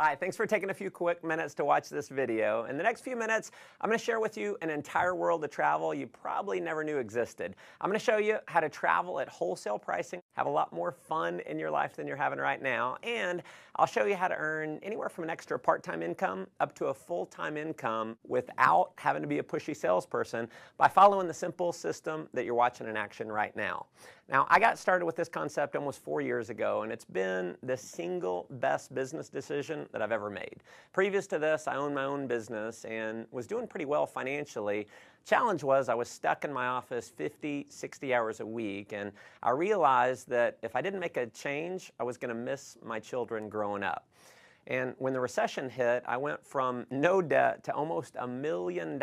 Hi, thanks for taking a few quick minutes to watch this video. In the next few minutes, I'm going to share with you an entire world of travel you probably never knew existed. I'm going to show you how to travel at wholesale pricing, have a lot more fun in your life than you're having right now, and I'll show you how to earn anywhere from an extra part-time income up to a full-time income without having to be a pushy salesperson by following the simple system that you're watching in action right now. Now, I got started with this concept almost 4 years ago, and it's been the single best business decision that I've ever made. Previous to this, I owned my own business and was doing pretty well financially. Challenge was I was stuck in my office 50, 60 hours a week, and I realized that if I didn't make a change, I was going to miss my children growing up. And when the recession hit, I went from no debt to almost $1 million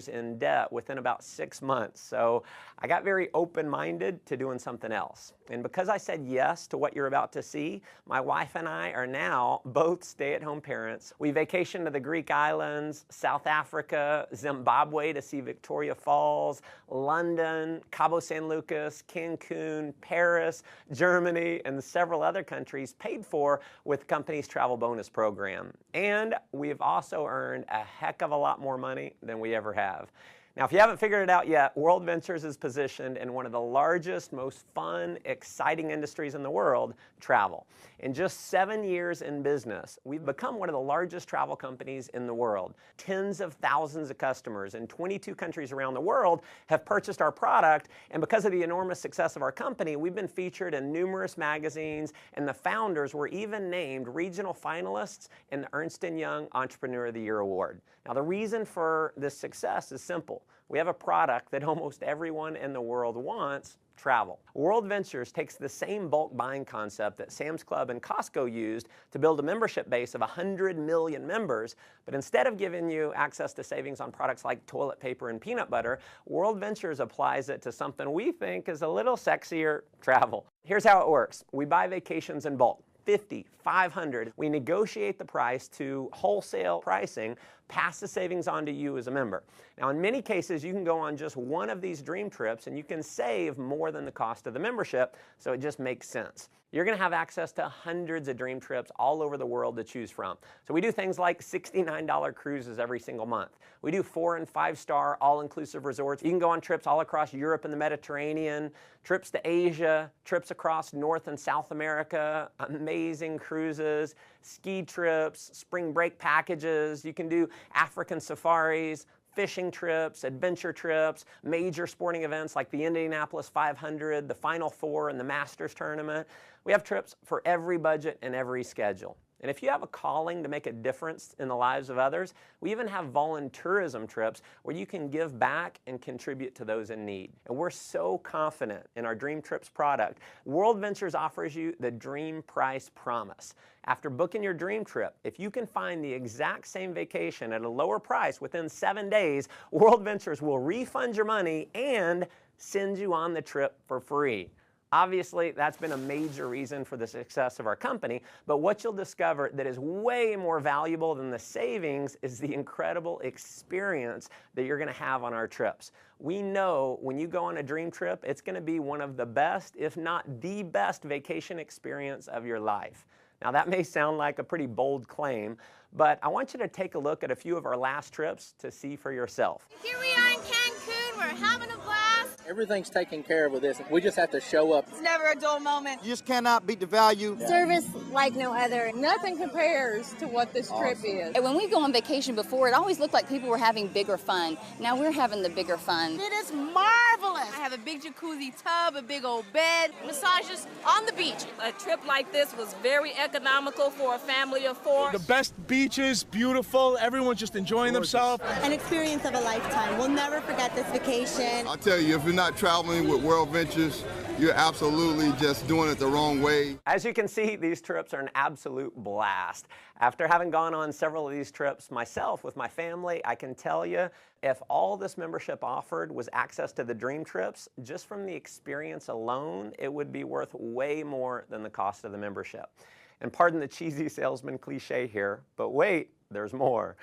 in debt within about 6 months. So I got very open-minded to doing something else. And because I said yes to what you're about to see, my wife and I are now both stay-at-home parents. We vacationed to the Greek islands, South Africa, Zimbabwe to see Victoria Falls, London, Cabo San Lucas, Cancun, Paris, Germany, and several other countries paid for with the company's travel bonus program. And we've also earned a heck of a lot more money than we ever have. Now, if you haven't figured it out yet, WorldVentures is positioned in one of the largest, most fun, exciting industries in the world, travel. In just 7 years in business, we've become one of the largest travel companies in the world. Tens of thousands of customers in 22 countries around the world have purchased our product, and because of the enormous success of our company, we've been featured in numerous magazines, and the founders were even named regional finalists in the Ernst & Young Entrepreneur of the Year Award. Now, the reason for this success is simple. We have a product that almost everyone in the world wants: travel. WorldVentures takes the same bulk buying concept that Sam's Club and Costco used to build a membership base of 100 million members, but instead of giving you access to savings on products like toilet paper and peanut butter, WorldVentures applies it to something we think is a little sexier: travel. Here's how it works. We buy vacations in bulk. 50, 500. We negotiate the price to wholesale pricing, pass the savings on to you as a member. Now, in many cases, you can go on just one of these dream trips and you can save more than the cost of the membership, so it just makes sense. You're going to have access to hundreds of dream trips all over the world to choose from. So we do things like $69 cruises every single month. We do 4- and 5-star all-inclusive resorts. You can go on trips all across Europe and the Mediterranean, trips to Asia, trips across North and South America, amazing cruises, ski trips, spring break packages. You can do African safaris, fishing trips, adventure trips, major sporting events like the Indianapolis 500, the Final Four, and the Masters tournament. We have trips for every budget and every schedule. And if you have a calling to make a difference in the lives of others, we even have volunteerism trips where you can give back and contribute to those in need. And we're so confident in our Dream Trips product. WorldVentures offers you the Dream Price Promise. After booking your dream trip, if you can find the exact same vacation at a lower price within 7 days, WorldVentures will refund your money and send you on the trip for free. Obviously, that's been a major reason for the success of our company, but what you'll discover that is way more valuable than the savings is the incredible experience that you're going to have on our trips. We know when you go on a dream trip, it's going to be one of the best, if not the best, vacation experience of your life. Now, that may sound like a pretty bold claim, but I want you to take a look at a few of our last trips to see for yourself. Here we are in Cancun. We're having a blast. Everything's taken care of with this. We just have to show up. It's never a dull moment. You just cannot beat the value. Service like no other. Nothing compares to what this trip is. And when we go on vacation before, it always looked like people were having bigger fun. Now we're having the bigger fun. It is marvelous. I have a big jacuzzi tub, a big old bed, massages on the beach. A trip like this was very economical for a family of 4. The best beaches, beautiful, everyone's just enjoying themselves. An experience of a lifetime. We'll never forget this vacation. I'll tell you, if you're not traveling with WorldVentures, you're absolutely just doing it the wrong way. As you can see, these trips are an absolute blast. After having gone on several of these trips myself with my family, I can tell you, if all this membership offered was access to the dream trips, just from the experience alone, it would be worth way more than the cost of the membership. And pardon the cheesy salesman cliche here, but wait, there's more.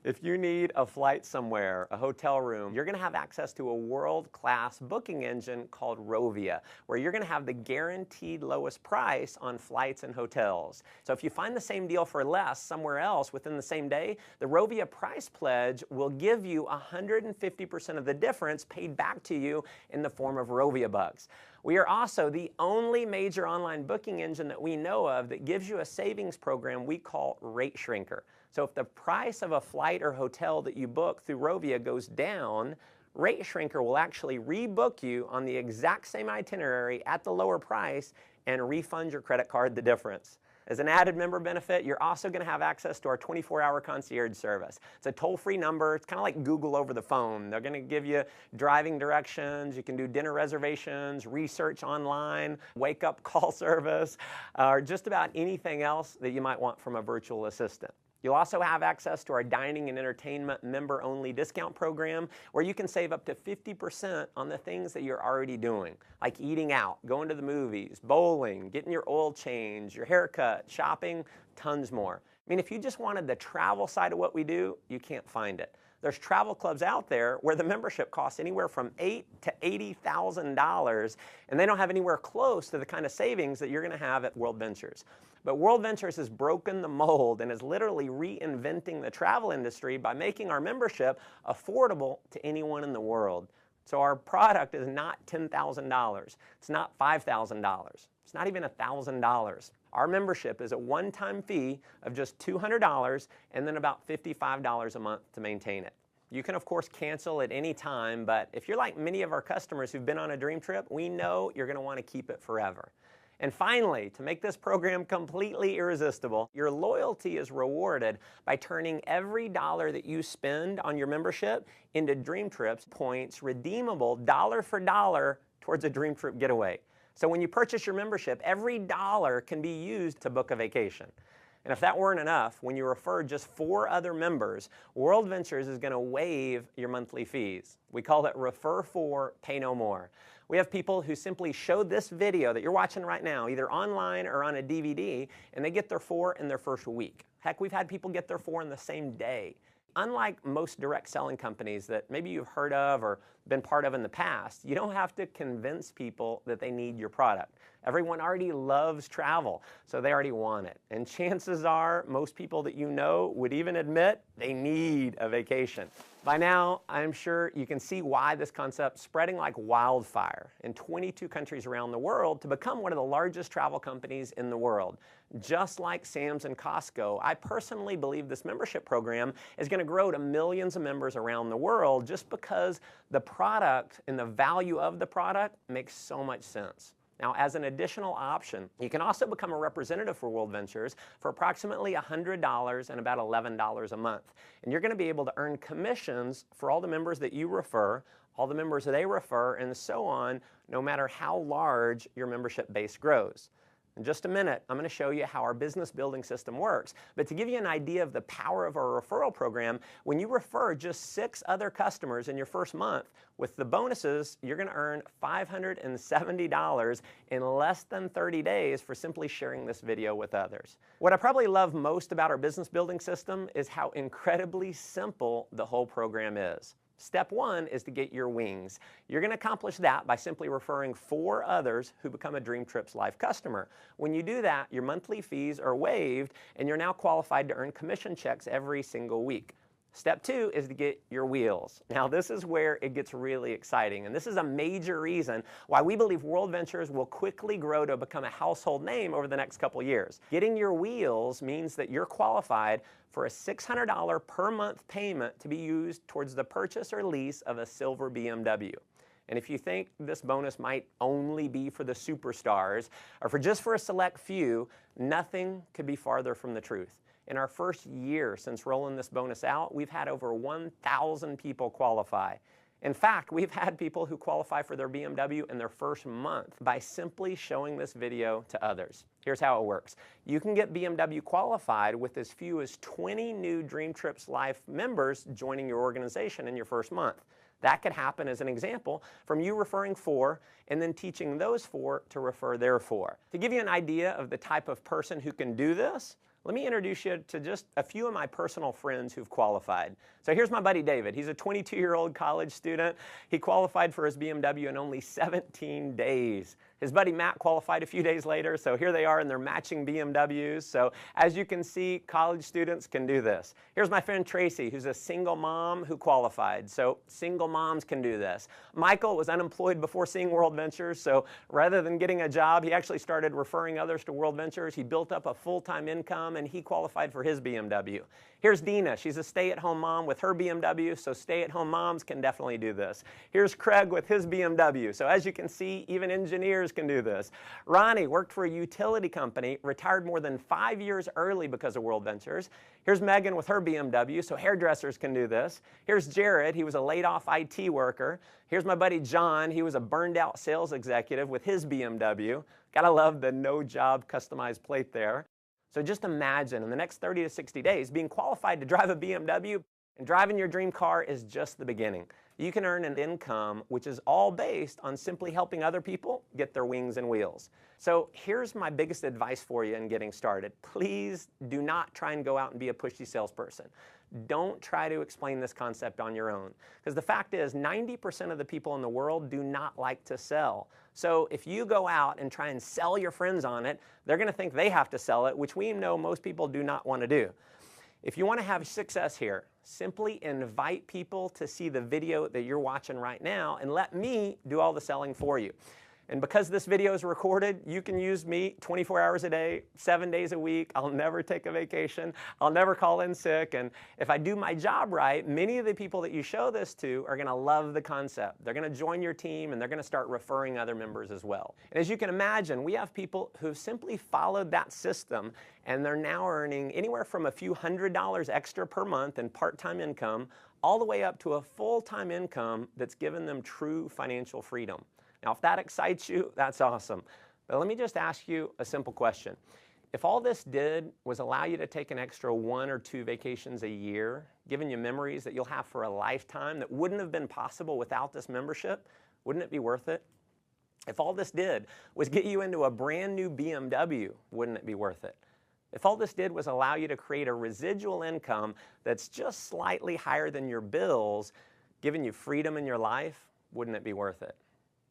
If you need a flight somewhere, a hotel room, you're going to have access to a world-class booking engine called Rovia, where you're going to have the guaranteed lowest price on flights and hotels. So if you find the same deal for less somewhere else within the same day, the Rovia price pledge will give you 150% of the difference paid back to you in the form of Rovia bucks. We are also the only major online booking engine that we know of that gives you a savings program we call Rate Shrinker. So if the price of a flight or hotel that you book through Rovia goes down, Rate Shrinker will actually rebook you on the exact same itinerary at the lower price and refund your credit card the difference. As an added member benefit, you're also going to have access to our 24-hour concierge service. It's a toll-free number. It's kind of like Google over the phone. They're going to give you driving directions. You can do dinner reservations, research online, wake-up call service, or just about anything else that you might want from a virtual assistant. You'll also have access to our dining and entertainment member-only discount program where you can save up to 50% on the things that you're already doing, like eating out, going to the movies, bowling, getting your oil change, your haircut, shopping, tons more. I mean, if you just wanted the travel side of what we do, you can't find it. There's travel clubs out there where the membership costs anywhere from $8,000 to $80,000, and they don't have anywhere close to the kind of savings that you're going to have at WorldVentures. But WorldVentures has broken the mold and is literally reinventing the travel industry by making our membership affordable to anyone in the world. So our product is not $10,000. It's not $5,000. It's not even $1,000. Our membership is a one-time fee of just $200 and then about $55 a month to maintain it. You can, of course, cancel at any time, but if you're like many of our customers who've been on a dream trip, we know you're going to want to keep it forever. And finally, to make this program completely irresistible, your loyalty is rewarded by turning every dollar that you spend on your membership into Dream Trips points redeemable dollar for dollar towards a Dream Trip getaway. So when you purchase your membership, every dollar can be used to book a vacation. And if that weren't enough, when you refer just 4 other members, WorldVentures is going to waive your monthly fees. We call it Refer 4, Pay No More. We have people who simply show this video that you're watching right now, either online or on a DVD, and they get their 4 in their first week. Heck, we've had people get their 4 in the same day. Unlike most direct selling companies that maybe you've heard of or been part of in the past, you don't have to convince people that they need your product. Everyone already loves travel, so they already want it. And chances are most people that you know would even admit they need a vacation. By now, I'm sure you can see why this concept's spreading like wildfire in 22 countries around the world to become one of the largest travel companies in the world. Just like Sam's and Costco, I personally believe this membership program is going to grow to millions of members around the world just because the product and the value of the product makes so much sense. Now, as an additional option, you can also become a representative for WorldVentures for approximately $100 and about $11 a month. And you're going to be able to earn commissions for all the members that you refer, all the members that they refer, and so on, no matter how large your membership base grows. In just a minute, I'm going to show you how our business building system works. But to give you an idea of the power of our referral program, when you refer just 6 other customers in your first month, with the bonuses, you're going to earn $570 in less than 30 days for simply sharing this video with others. What I probably love most about our business building system is how incredibly simple the whole program is. Step 1 is to get your wings. You're going to accomplish that by simply referring 4 others who become a Dream Trips Life customer. When you do that, your monthly fees are waived and you're now qualified to earn commission checks every single week. Step 2 is to get your wheels. Now this is where it gets really exciting, and this is a major reason why we believe WorldVentures will quickly grow to become a household name over the next couple years. Getting your wheels means that you're qualified for a $600 per month payment to be used towards the purchase or lease of a silver BMW. And if you think this bonus might only be for the superstars or for a select few, nothing could be farther from the truth. In our first year since rolling this bonus out, we've had over 1,000 people qualify. In fact, we've had people who qualify for their BMW in their first month by simply showing this video to others. Here's how it works. You can get BMW qualified with as few as 20 new Dream Trips Life members joining your organization in your first month. That could happen as an example from you referring 4 and then teaching those 4 to refer their 4. To give you an idea of the type of person who can do this, let me introduce you to just a few of my personal friends who've qualified. So here's my buddy David. He's a 22-year-old college student. He qualified for his BMW in only 17 days. His buddy Matt qualified a few days later, so here they are in their matching BMWs. So as you can see, college students can do this. Here's my friend Tracy, who's a single mom who qualified. So single moms can do this. Michael was unemployed before seeing WorldVentures, so rather than getting a job, he actually started referring others to WorldVentures. He built up a full-time income, and he qualified for his BMW. Here's Dina. She's a stay-at-home mom with her BMW, so stay-at-home moms can definitely do this. Here's Craig with his BMW. So as you can see, even engineers can do this. Ronnie worked for a utility company, retired more than 5 years early because of WorldVentures. Here's Megan with her BMW, so hairdressers can do this. Here's Jared. He was a laid-off IT worker. Here's my buddy John. He was a burned-out sales executive with his BMW. Gotta love the no-job customized plate there. So just imagine in the next 30 to 60 days being qualified to drive a BMW, and driving your dream car is just the beginning. You can earn an income which is all based on simply helping other people get their wings and wheels. So here's my biggest advice for you in getting started. Please do not try and go out and be a pushy salesperson. Don't try to explain this concept on your own. Because the fact is, 90% of the people in the world do not like to sell. So if you go out and try and sell your friends on it, they're going to think they have to sell it, which we know most people do not want to do. If you want to have success here, simply invite people to see the video that you're watching right now and let me do all the selling for you. And because this video is recorded, you can use me 24 hours a day, 7 days a week. I'll never take a vacation. I'll never call in sick. And if I do my job right, many of the people that you show this to are going to love the concept. They're going to join your team, and they're going to start referring other members as well. And as you can imagine, we have people who've simply followed that system, and they're now earning anywhere from a few $100s extra per month in part-time income, all the way up to a full-time income that's given them true financial freedom. Now, if that excites you, that's awesome. But let me just ask you a simple question. If all this did was allow you to take an extra 1 or 2 vacations a year, giving you memories that you'll have for a lifetime that wouldn't have been possible without this membership, wouldn't it be worth it? If all this did was get you into a brand new BMW, wouldn't it be worth it? If all this did was allow you to create a residual income that's just slightly higher than your bills, giving you freedom in your life, wouldn't it be worth it?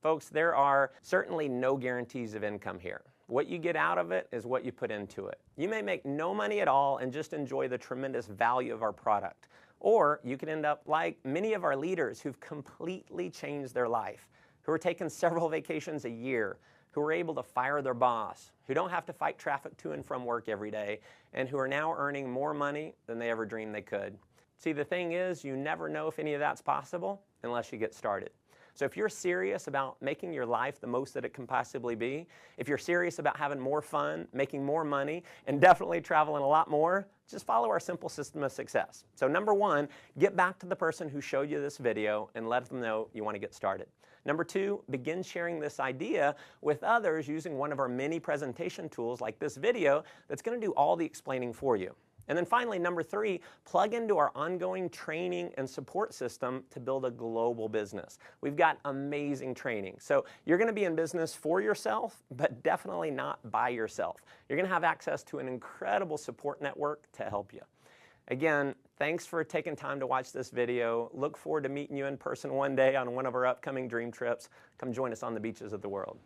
Folks, there are certainly no guarantees of income here. What you get out of it is what you put into it. You may make no money at all and just enjoy the tremendous value of our product. Or you could end up like many of our leaders who've completely changed their life, who are taking several vacations a year, who are able to fire their boss, who don't have to fight traffic to and from work every day, and who are now earning more money than they ever dreamed they could. See, the thing is, you never know if any of that's possible unless you get started. So if you're serious about making your life the most that it can possibly be, if you're serious about having more fun, making more money, and definitely traveling a lot more, just follow our simple system of success. So number 1, get back to the person who showed you this video and let them know you want to get started. Number 2, begin sharing this idea with others using one of our many presentation tools like this video that's going to do all the explaining for you. And then finally, number 3, plug into our ongoing training and support system to build a global business. We've got amazing training. So you're going to be in business for yourself, but definitely not by yourself. You're going to have access to an incredible support network to help you. Again, thanks for taking time to watch this video. Look forward to meeting you in person one day on one of our upcoming dream trips. Come join us on the beaches of the world.